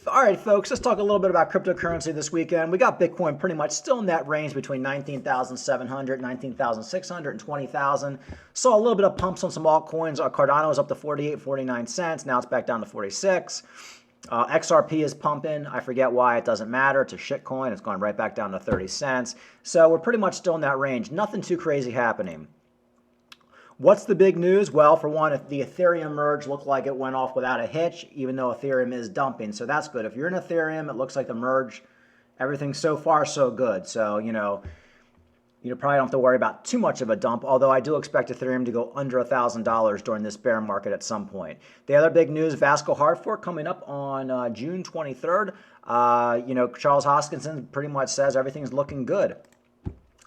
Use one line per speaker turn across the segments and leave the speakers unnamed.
All right, folks, let's talk a little bit about cryptocurrency this weekend. We got Bitcoin pretty much still in that range between 19,700, 19,600, and 20,000. Saw a little bit of pumps on some altcoins. Cardano is up to 48, 49 cents. Now it's back down to 46. XRP is pumping. I forget why. It doesn't matter. It's a shitcoin. It's going right back down to 30 cents. So we're pretty much still in that range. Nothing too crazy happening. What's the big news? Well, for one, if the Ethereum merge looked like it went off without a hitch, even though Ethereum is dumping. So that's good. If you're in Ethereum, it looks like the merge, everything's so far so good. So, you probably don't have to worry about too much of a dump, although I do expect Ethereum to go under $1,000 during this bear market at some point. The other big news, Vasil hard fork coming up on June 23rd. Charles Hoskinson pretty much says everything's looking good.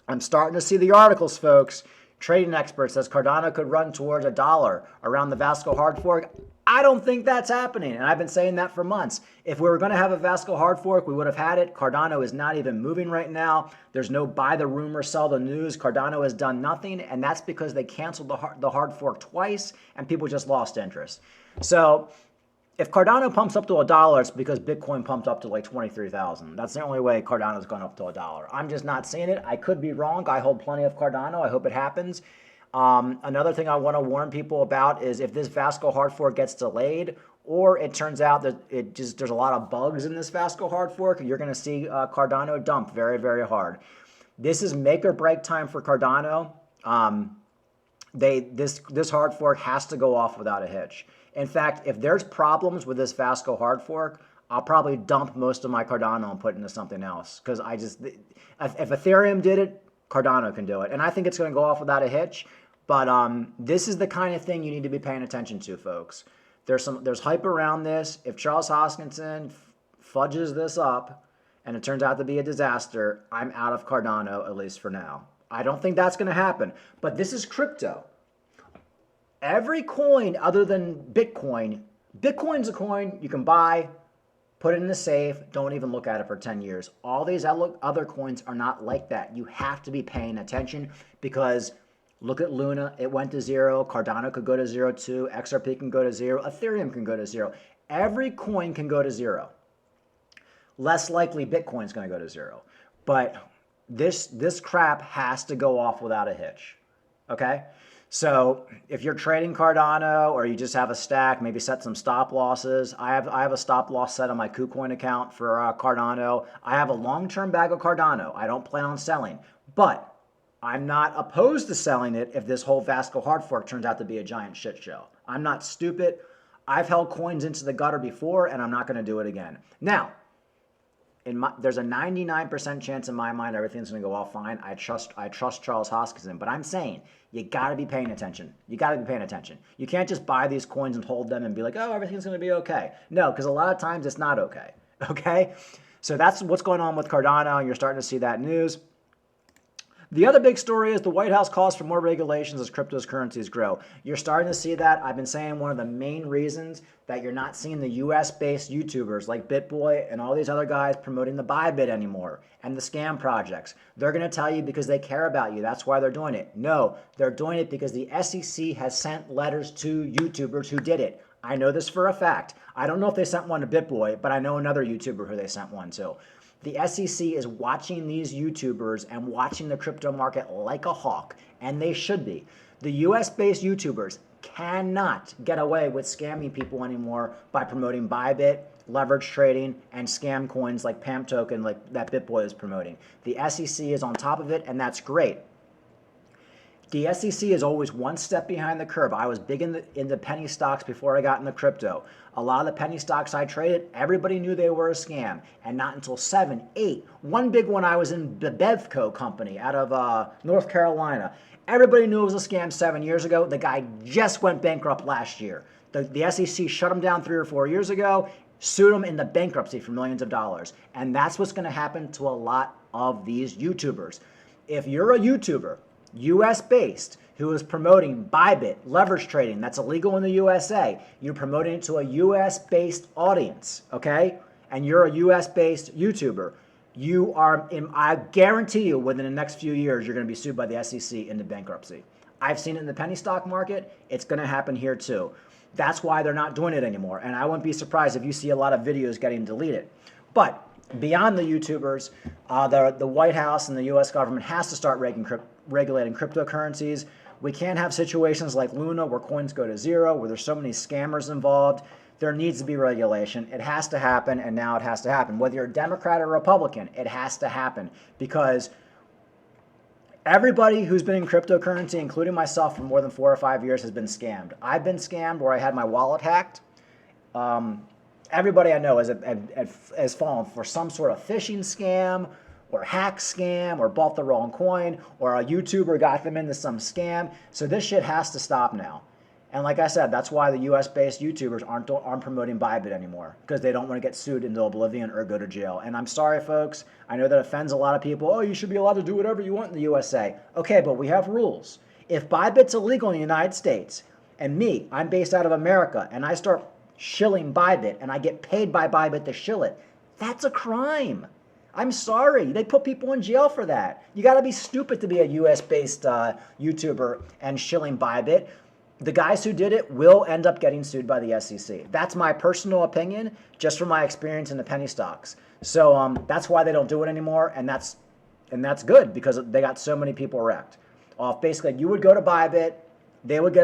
I'm starting to see the articles, folks. Trading expert says Cardano could run towards $1 around the Vasil hard fork. I don't think that's happening, and I've been saying that for months. If we were going to have a Vasil hard fork, we would have had it. Cardano is not even moving right now. There's no buy the rumor, sell the news. Cardano has done nothing, and that's because they canceled the hard fork twice, and people just lost interest. So if Cardano pumps up to $1, it's because Bitcoin pumped up to like 23,000. That's the only way Cardano's gone up to $1. I'm just not seeing it. I could be wrong. I hold plenty of Cardano. I hope it happens. Another thing I want to warn people about is if this Vasil hard fork gets delayed, or it turns out that there's a lot of bugs in this Vasil hard fork, you're going to see Cardano dump very, very hard. This is make or break time for Cardano. This hard fork has to go off without a hitch. In fact, if there's problems with this Vasil hard fork, I'll probably dump most of my Cardano and put it into something else. Because if Ethereum did it, Cardano can do it. And I think it's going to go off without a hitch. But this is the kind of thing you need to be paying attention to, folks. There's hype around this. If Charles Hoskinson fudges this up and it turns out to be a disaster, I'm out of Cardano, at least for now. I don't think that's going to happen. But this is crypto. Every coin other than Bitcoin, Bitcoin's a coin you can buy, put it in the safe, don't even look at it for 10 years. All these other coins are not like that. You have to be paying attention because look at Luna. It went to zero. Cardano could go to zero too. XRP can go to zero. Ethereum can go to zero. Every coin can go to zero. Less likely Bitcoin's going to go to zero. But this crap has to go off without a hitch. Okay? So if you're trading Cardano or you just have a stack, maybe set some stop losses. I have a stop loss set on my KuCoin account for Cardano. I have a long-term bag of Cardano. I don't plan on selling, but I'm not opposed to selling it if this whole Vasil hard fork turns out to be a giant shit show. I'm not stupid. I've held coins into the gutter before, and I'm not going to do it again. Now, there's a 99% chance in my mind everything's going to go all fine. I trust Charles Hoskinson, but I'm saying you got to be paying attention. You got to be paying attention. You can't just buy these coins and hold them and be like, oh, everything's going to be okay. No, because a lot of times it's not okay. Okay? So that's what's going on with Cardano, and you're starting to see that news. The other big story is the White House calls for more regulations as cryptocurrencies grow. You're starting to see that. I've been saying one of the main reasons that you're not seeing the US-based YouTubers like BitBoy and all these other guys promoting the Bybit anymore and the scam projects. They're going to tell you because they care about you. That's why they're doing it. No, they're doing it because the SEC has sent letters to YouTubers who did it. I know this for a fact. I don't know if they sent one to BitBoy, but I know another YouTuber who they sent one to. The SEC is watching these YouTubers and watching the crypto market like a hawk, and they should be. The US-based YouTubers cannot get away with scamming people anymore by promoting Bybit, leverage trading, and scam coins like PAMP token like that BitBoy is promoting. The SEC is on top of it, and that's great. The SEC is always one step behind the curve. I was big in the penny stocks before I got into crypto. A lot of the penny stocks I traded, everybody knew they were a scam. And not until 7, 8. One big one, I was in the Bevco company out of North Carolina. Everybody knew it was a scam 7 years ago. The guy just went bankrupt last year. The SEC shut him down 3 or 4 years ago, sued him into bankruptcy for millions of dollars. And that's what's going to happen to a lot of these YouTubers. If you're a YouTuber, US-based, who is promoting Bybit, leverage trading, that's illegal in the USA. You're promoting it to a US-based audience, okay? And you're a US-based YouTuber. I guarantee you within the next few years, you're going to be sued by the SEC into bankruptcy. I've seen it in the penny stock market. It's going to happen here too. That's why they're not doing it anymore. And I wouldn't be surprised if you see a lot of videos getting deleted. But beyond the YouTubers, the White House and the U.S. government has to start regulating cryptocurrencies. We can't have situations like Luna where coins go to zero, where there's so many scammers involved. There needs to be regulation. It has to happen, and now it has to happen. Whether you're a Democrat or Republican, it has to happen, because everybody who's been in cryptocurrency, including myself, for more than 4 or 5 years has been scammed. I've been scammed where I had my wallet hacked. Everybody I know has fallen for some sort of phishing scam or hack scam or bought the wrong coin or a YouTuber got them into some scam. So this shit has to stop now. And like I said, that's why the US-based YouTubers aren't promoting Bybit anymore, because they don't want to get sued into oblivion or go to jail. And I'm sorry, folks. I know that offends a lot of people. Oh, you should be allowed to do whatever you want in the USA. Okay, but we have rules. If Bybit's illegal in the United States, and me, I'm based out of America, and I start shilling Bybit, and I get paid by Bybit to shill it, that's a crime. I'm sorry. They put people in jail for that. You got to be stupid to be a US-based YouTuber and shilling Bybit. The guys who did it will end up getting sued by the SEC. That's my personal opinion, just from my experience in the penny stocks. So that's why they don't do it anymore, and that's good, because they got so many people wrecked. Basically, you would go to Bybit, they would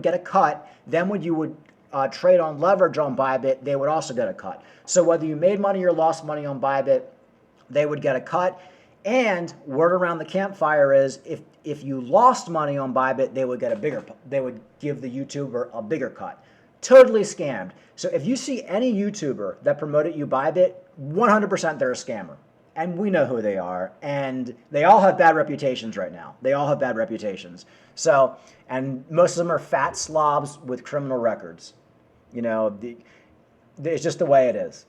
get a cut. Then when you would trade on leverage on Bybit, they would also get a cut. So whether you made money or lost money on Bybit, they would get a cut. And word around the campfire is if you lost money on Bybit, they would give the YouTuber a bigger cut. Totally scammed. So if you see any YouTuber that promoted you Bybit, 100% they're a scammer. And we know who they are. And they all have bad reputations right now. They all have bad reputations. So, and most of them are fat slobs with criminal records. You know, it's just the way it is.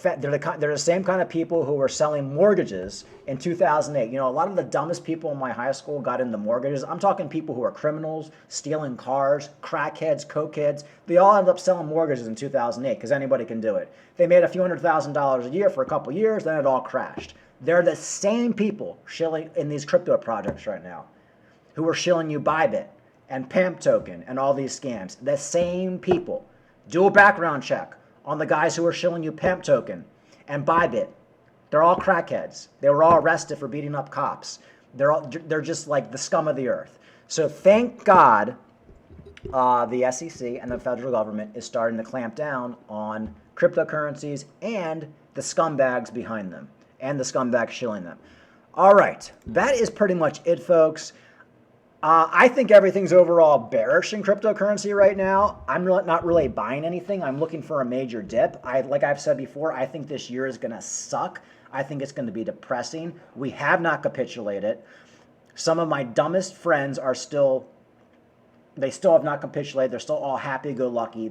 They're the same kind of people who were selling mortgages in 2008. You know, a lot of the dumbest people in my high school got into mortgages. I'm talking people who are criminals, stealing cars, crackheads, cokeheads. They all ended up selling mortgages in 2008 because anybody can do it. They made a few $100,000 a year for a couple years, then it all crashed. They're the same people shilling in these crypto projects right now who are shilling you Bybit and PAMP token and all these scams. The same people. Do a background check on the guys who are shilling you PAMP token and Bybit. They're all crackheads. They were all arrested for beating up cops. They're just like the scum of the earth. So thank God the SEC and the federal government is starting to clamp down on cryptocurrencies and the scumbags behind them and the scumbags shilling them. All right, that is pretty much it, folks. I think everything's overall bearish in cryptocurrency right now. I'm not really buying anything. I'm looking for a major dip. Like I've said before, I think this year is going to suck. I think it's going to be depressing. We have not capitulated. Some of my dumbest friends are still have not capitulated. They're still all happy-go-lucky.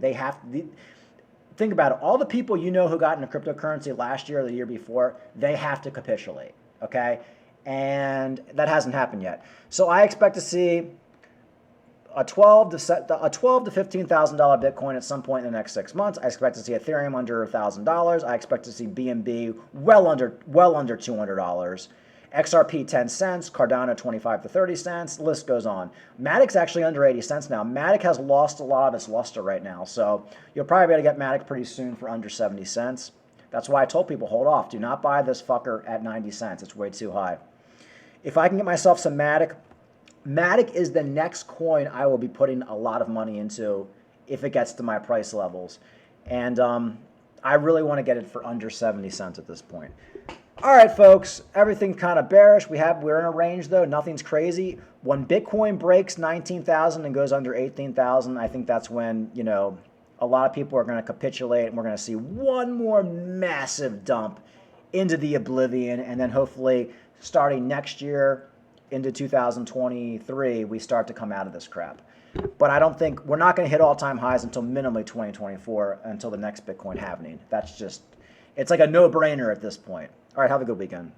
Think about it. All the people you know who got into cryptocurrency last year or the year before, they have to capitulate, okay? And that hasn't happened yet. So I expect to see a $12,000 to $15,000 Bitcoin at some point in the next 6 months. I expect to see Ethereum under $1,000. I expect to see BNB well under $200. XRP 10 cents, Cardano 25 to 30 cents. The list goes on. Matic's actually under 80 cents now. Matic has lost a lot of its luster right now, so you'll probably be able to get Matic pretty soon for under 70 cents. That's why I told people, hold off. Do not buy this fucker at 90 cents. It's way too high. If I can get myself some Matic, Matic is the next coin I will be putting a lot of money into if it gets to my price levels. And I really want to get it for under 70 cents at this point. All right, folks, everything's kind of bearish. We're in a range, though. Nothing's crazy. When Bitcoin breaks 19,000 and goes under 18,000, I think that's when, you know, a lot of people are going to capitulate, and we're going to see one more massive dump into the oblivion, and then hopefully starting next year into 2023, we start to come out of this crap. But I don't think we're not going to hit all-time highs until minimally 2024, until the next Bitcoin halving. That's just, it's like a no-brainer at this point. All right, have a good weekend.